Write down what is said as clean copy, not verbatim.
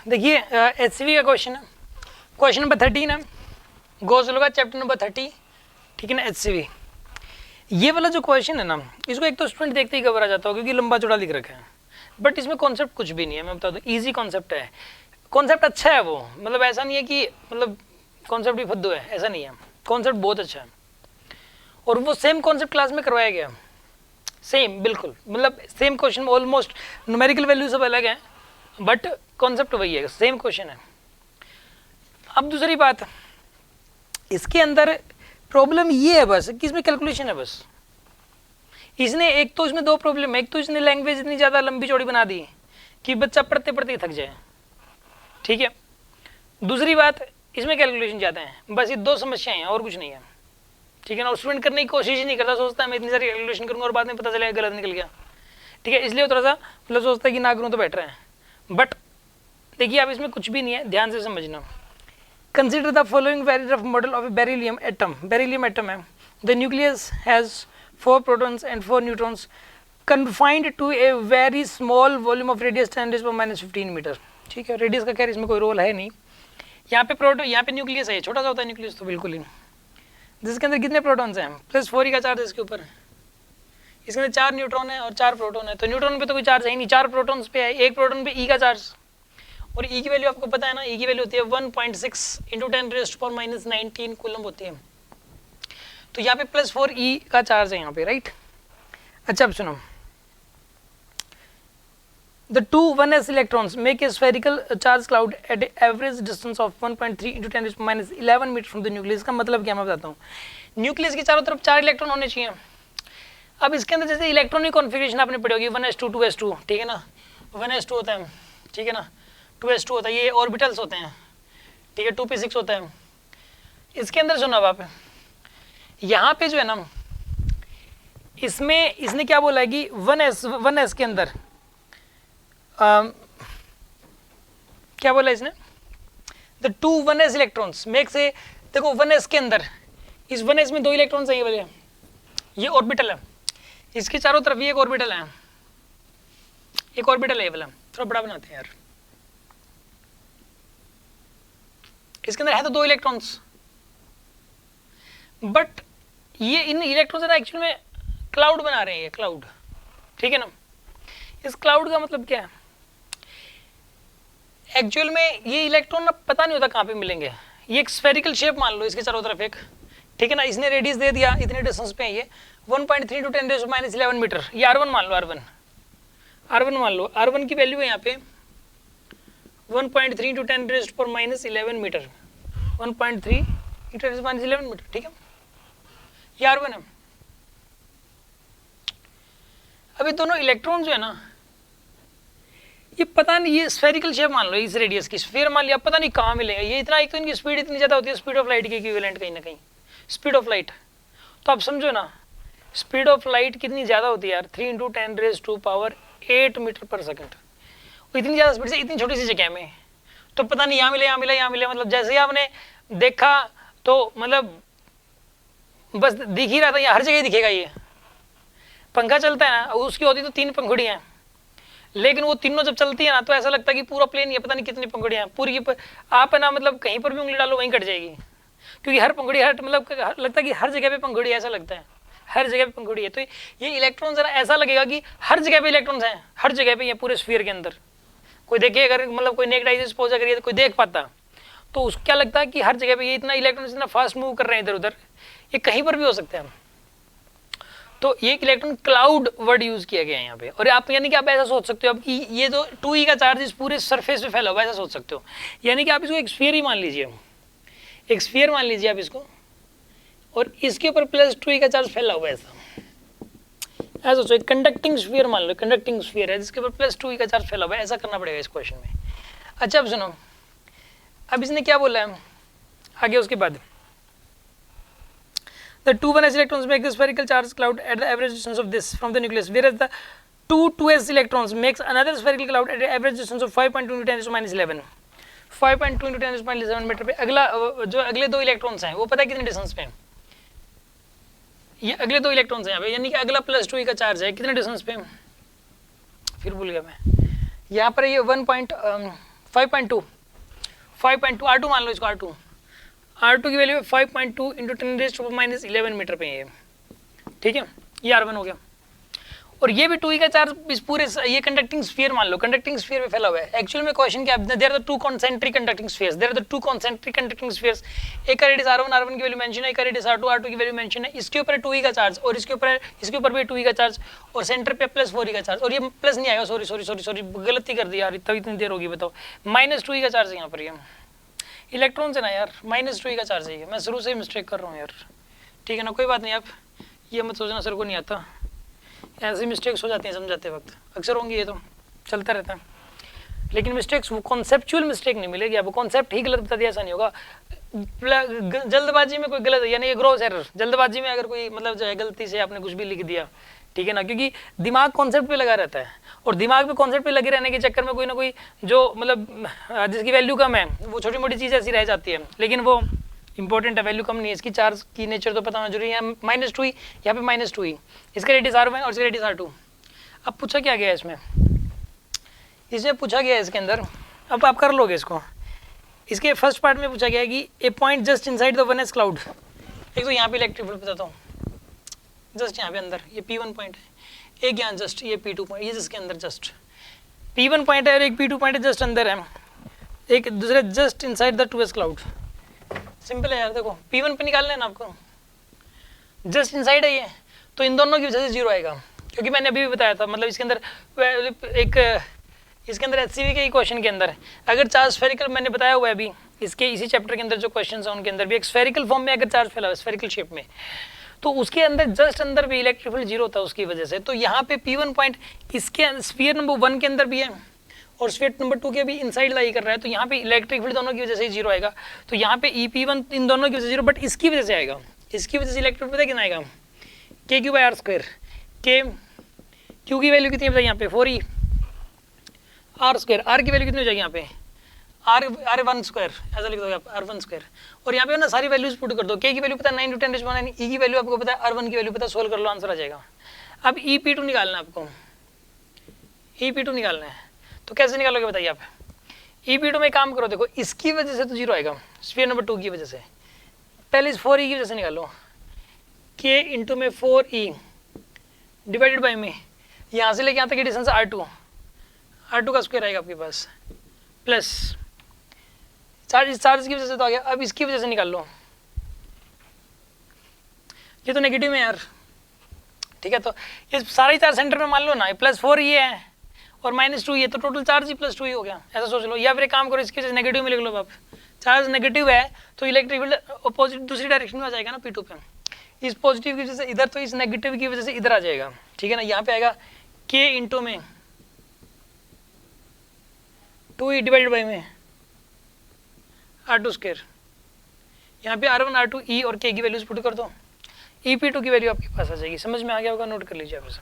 देखिए HCV का question है, क्वेश्चन नंबर 13 है, गोज होगा चैप्टर नंबर 30, ठीक है ना। HCV ये वाला जो क्वेश्चन है ना, इसको एक तो स्टूडेंट देखते ही घबरा जाता हो क्योंकि लंबा चौड़ा लिख रखा है, बट इसमें कॉन्सेप्ट कुछ भी नहीं है। मैं बता दूं ईजी कॉन्सेप्ट है, कॉन्सेप्ट अच्छा है वो, मतलब ऐसा नहीं है कि मतलब कॉन्सेप्ट भी फद्दू है, ऐसा नहीं है, कॉन्सेप्ट बहुत अच्छा है और वो सेम कॉन्सेप्ट क्लास में करवाया गया, सेम बिल्कुल, मतलब same question almost, numerical value सब अलग है बट कॉन्सेप्ट वही है, सेम क्वेश्चन है। अब दूसरी बात, इसके अंदर प्रॉब्लम ये है बस कि इसमें कैलकुलेशन है बस। इसने एक तो इसमें दो प्रॉब्लम है, एक तो इसने लैंग्वेज इतनी ज़्यादा लंबी चौड़ी बना दी कि बच्चा पढ़ते पढ़ते थक जाए, ठीक है। दूसरी बात इसमें कैलकुलेशन ज़्यादा है, बस ये दो समस्याएं हैं और कुछ नहीं है, ठीक है ना। और स्टूडेंट करने की कोशिश ही नहीं करता, सोचता है मैं इतनी सारी कैलकुलेशन करूँगा और बाद में पता चलेगा गलत निकल गया, ठीक है, इसलिए थोड़ा सा मतलब सोचता है कि ना करूँ तो बेटर है। बट देखिए अब इसमें कुछ भी नहीं है, ध्यान से समझना। Consider the following very rough model of a beryllium atom, beryllium atom है, the nucleus has 4 protons and 4 neutrons confined to a very small volume of radius 10⁻⁻15 metre, ठीक है। रेडियस का खैर इसमें कोई रोल है नहीं, यहाँ पे प्रोटॉन, यहाँ पे न्यूक्लियस है, छोटा सा होता है न्यूक्लियस तो बिल्कुल ही, जिसके अंदर कितने प्रोटॉन्स हैं, +4 का चार्ज है इसके ऊपर, इसके अंदर 4 न्यूट्रॉन है और 4 प्रोटॉन है, तो न्यूट्रॉन पे तो कोई चार्ज है ही नहीं, 4 प्रोटॉन्स पे है, एक प्रोटॉन पे E का चार्ज, और E की वैल्यू आपको पता है ना, E की वैल्यू होती है 1.6 × 10⁻⁻19 कूलम होती है, तो यहाँ पे +4 E का चार्ज है यहाँ पे, राइट। अच्छा अब सुनो, the two 1s electrons make a spherical charge cloud at an average distance of 1.3 × 10⁻11 metre from the nucleus। का मतलब क्या मैं बताता हूँ, न्यूक्लियस की चारों तरफ 4 इलेक्ट्रॉन होने चाहिए। अब इसके अंदर जैसे इलेक्ट्रॉनिक कॉन्फ़िगरेशन आपने पढ़ी होगी 1s2 2s2, ठीक है ना, 1s2 होता है, ठीक है ना, 2s2 होता है, ये ऑर्बिटल्स होते हैं, ठीक है, 2p6 होता है। इसके अंदर सुना अब आप, यहाँ पे जो है ना, इसमें इसने क्या बोला है कि 1s के अंदर क्या बोला इसने, the 2 1s electrons makes a, देखो 1s के अंदर, इस 1s में 2 इलेक्ट्रॉन्स है, ये वाले, ये ऑर्बिटल है, इसके चारों तरफ ये एक ऑर्बिटल है, एक ऑर्बिटल है ये वाला, थोड़ा बड़ा बनाते हैं यार, इसके अंदर है तो 2 इलेक्ट्रॉन्स, बट ये इन इलेक्ट्रॉन्स ना एक्चुअल में क्लाउड बना रहे हैं, ये क्लाउड, ठीक है ना। इस क्लाउड का मतलब क्या है, एक्चुअल में ये इलेक्ट्रॉन ना पता नहीं होता कहाँ पे मिलेंगे, ये एक स्फेरिकल शेप मान लो इसके चारों तरफ एक, ठीक है ना, इसने रेडियस दे दिया, इतने डिस्टेंस पे है ये 1.3 × 10⁻11 मीटर, ये R1 मान लो, R1 मान लो, R1 की वैल्यू है यहाँ पे 1.3 × 10⁻11 मीटर, 1.3 × 10⁻11 मीटर, ठीक है, ये R1 है। अभी दोनों इलेक्ट्रॉन जो है ना, ये पता नहीं, ये स्फेरिकल शेप मान लो इस रेडियस की, स्फीयर मान लिया, पता नहीं कहाँ मिलेगा ये इतना, एक तो इनकी स्पीड इतनी ज़्यादा होती है, स्पीड ऑफ लाइट के इक्विवेलेंट कहीं ना कहीं, स्पीड ऑफ लाइट, तो आप समझो ना स्पीड ऑफ लाइट कितनी ज़्यादा होती है यार, 3 × 10⁸ मीटर पर सेकंड, इतनी ज़्यादा स्पीड से इतनी छोटी सी जगह में, तो पता नहीं यहाँ मिले यहाँ मिले यहाँ मिले, मतलब जैसे ही आपने देखा तो मतलब बस दिख ही रहा था, यहाँ हर जगह दिखेगा। ये पंखा चलता है ना, उसकी होती तो 3 पंखुड़ियाँ, लेकिन वो तीनों जब चलती है ना तो ऐसा लगता है कि पूरा प्लेन, ये पता नहीं कितनी पंखुड़ियाँ पूरी की आप है ना, मतलब कहीं पर भी उंगली डालो वहीं कट जाएगी, क्योंकि हर पंखुड़ी, हर मतलब लगता है कि हर जगह पे पंखुड़ी, ऐसा लगता है हर जगह पे पंखुड़ी है। तो ये इलेक्ट्रॉन जरा ऐसा लगेगा कि हर जगह पे इलेक्ट्रॉन्स हैं, हर जगह पे, ये पूरे स्फीयर के अंदर कोई देखे, अगर मतलब कोई नेकेड आई से सपोज अगर ये कोई देख पाता तो उसको क्या लगता है कि हर जगह पे ये इतना इलेक्ट्रॉन्स इतना फास्ट मूव कर रहे हैं इधर उधर, ये कहीं पर भी हो सकते हैं। तो ये इलेक्ट्रॉन क्लाउड वर्ड यूज किया गया है यहाँ पे, और आप यानी कि आप ऐसा सोच सकते हो अब कि ये जो 2e का चार्ज इस पूरे सरफेस पे फैला हुआ है, ऐसा सोच सकते हो, यानी कि आप इसको एक स्फीयर ही मान लीजिए, एक स्फीयर मान लीजिए आप इसको, और इसके ऊपर +2e का चार्ज फैला हुआ है, ऐसा सोचो, एक कंडक्टिंग स्फीयर मान लो, कंडक्टिंग स्फीयर है जिसके ऊपर +2e का चार्ज फैला हुआ है, ऐसा करना पड़ेगा इस क्वेश्चन में। अच्छा अब सुनो, अब इसने क्या बोला है आगे, उसके बाद the 2 1s electrons make the spherical charge cloud at the average distance of this from the nucleus, whereas the 2 2s electrons makes another spherical cloud at the average distance of 5.2 × 10⁻11, 5.2 × 10⁻11 metre पे। अगला जो अगले 2 electrons हैं वो पता है कितने distance पे हैं, ये अगले 2 इलेक्ट्रॉन्स हैं यहाँ पे, यानी कि अगला +2e का चार्ज है कितने डिस्टेंस पे, फिर भूल गया मैं, यहाँ पर ये 5.2 R2 मान लो इसको, R2 की वैल्यू है 5.2 इंटू 10⁻⁻11 मीटर पे है, ठीक है, ये R1 हो गया। और ये भी 2e का चार्ज इस पूरे ये कंडक्टिंग स्फीयर मान लो, कंडक्टिंग स्फीयर में फैला हुआ है। एक्चुअल में क्वेश्चन क्या है, there are the two concentric conducting spheres, there are the two concentric conducting spheres, एक का रेडियस R1 की वैल्यू मेंशन है, एक का रेडियस R2 की वैल्यू मेंशन है। इसके ऊपर 2e का चार्ज और इसके ऊपर भी 2e का चार्ज और सेंटर पे प्लस 4e का चार्ज, और ये प्लस नहीं आएगा, सॉरी गलती कर दी यार, तब इतनी देर होगी बताओ, -2e का चार्ज है यहाँ पर, ये इलेक्ट्रॉन से ना यार, -2e का चार्ज है, मैं शुरू से ही मिस्टेक कर रहा हूँ यार, ठीक है ना, कोई बात नहीं, आप ये मत सोचना सर को नहीं आता, ऐसी मिस्टेक्स हो जाती हैं समझाते वक्त, अक्सर होंगी, ये तो चलता रहता है, लेकिन मिस्टेक्स वो कॉन्सेप्चुअल मिस्टेक नहीं मिलेगी आपको, कॉन्सेप्ट ही गलत बता दिया ऐसा नहीं होगा, जल्दबाजी में कोई गलत यानी ग्रॉस एरर, जल्दबाजी में अगर कोई मतलब जो है गलती से आपने कुछ भी लिख दिया, ठीक है ना, क्योंकि दिमाग कॉन्सेप्ट पे लगा रहता है, और दिमाग पे कॉन्सेप्ट पे लगे रहने के चक्कर में कोई ना कोई जो मतलब जिसकी वैल्यू कम है वो छोटी मोटी चीज़ ऐसी रह जाती है, लेकिन वो इंपॉर्टेंट है, वैल्यू कम नहीं है, इसकी चार्ज की नेचर तो पता होना जरूरी है। -2e यहाँ पे -2e, इसका रेडियस R1 और इसका रेडियस R2। अब पूछा क्या गया है इसमें पूछा गया है इसके अंदर, अब आप कर लोगे इसको, इसके फर्स्ट पार्ट में पूछा गया है कि a point just inside the 1s cloud, एक तो यहाँ पे इलेक्ट्रिक फील्ड बताता हूँ, जस्ट यहाँ पे अंदर ये P1 पॉइंट है, एक यहाँ जस्ट ये P2 पॉइंट, ये जिसके अंदर जस्ट P1 पॉइंट है और एक P2 पॉइंट है जस्ट अंदर है, एक दूसरे just inside the 2s cloud. Simple है यार, देखो P1 पे निकालना है ना आपको, जस्ट इनसाइड है ये, तो इन दोनों की वजह से 0 आएगा, क्योंकि मैंने अभी भी बताया था, मतलब इसके अंदर इसके अंदर HCV के क्वेश्चन के अंदर अगर चार्ज स्फेरिकल, मैंने बताया हुआ है अभी इसके इसी चैप्टर के अंदर जो क्वेश्चन है उनके अंदर भी एक स्फेरिकल फॉर्म में अगर चार्ज फैला हुआ स्फेरिकल शेप में, तो उसके अंदर जस्ट अंदर भी इलेक्ट्रिक फील्ड 0 होता है उसकी वजह से। तो यहाँ पे P1 पॉइंट इसके स्फीयर नंबर 1 के अंदर भी है और स्फीयर नंबर 2 के भी इनसाइड लाई कर रहा है, तो यहाँ पे इलेक्ट्रिक फील्ड दोनों की वजह से 0 आएगा, तो यहाँ पे EP1 इन दोनों की वजह से 0, बट इसकी वजह से आएगा, इसकी वजह से इलेक्ट्रिक फील्ड कितना आएगा, KQ/R², Q की वैल्यू कितनी है यहाँ पे 4E, R² R की वैल्यू कितनी हो जाएगी यहाँ पे R1², ऐसा लिख दोगे आप R1², और यहाँ पे ना सारी वैल्यूज पुट कर दो, K की वैल्यू पता है 9 × 10⁻⁹, E की वैल्यू आपको पता है, R1 की वैल्यू पता है, सोल्व कर लो आंसर आ जाएगा। अब EP2 निकालना है आपको, EP2 निकालना है, तो कैसे निकालोगे बताइए आप, EP2 में काम करो, देखो इसकी वजह से तो 0 आएगा, स्फीयर नंबर 2 की वजह से, पहले इस 4E की वजह से निकालो, K इंटू में 4E डिवाइडेड बाई में यहाँ से लेके यहाँ तक की डिस्टेंस R2 का स्क्वायर आएगा आपके पास, प्लस चार्ज की वजह से तो आ गया, अब इसकी वजह से निकाल लो, ये तो नेगेटिव में यार, ठीक है, तो ये सारा ही चार्ज सेंटर में मान लो ना, +4 ये है और -2 ये, तो टोटल चार्ज ही +2 ही हो गया, ऐसा सोच लो, या फिर एक काम करो इसकी वजह नेगेटिव में लिख लो आप, चार्ज नेगेटिव है तो इलेक्ट्रिक फील्ड अपोजिट दूसरी डायरेक्शन में आ जाएगा ना P2 पे, इस पॉजिटिव की वजह से इधर, तो इस नेगेटिव की वजह से इधर आ जाएगा, ठीक है ना, यहाँ पे आएगा K इंटू में 2E डिवाइडेड बाई में R2², यहाँ पे R1 R2 E और K की वैल्यूज पुट कर दो, EP2 की वैल्यू आपके पास आ जाएगी, समझ में आ गया होगा, नोट कर लीजिए आप इसे।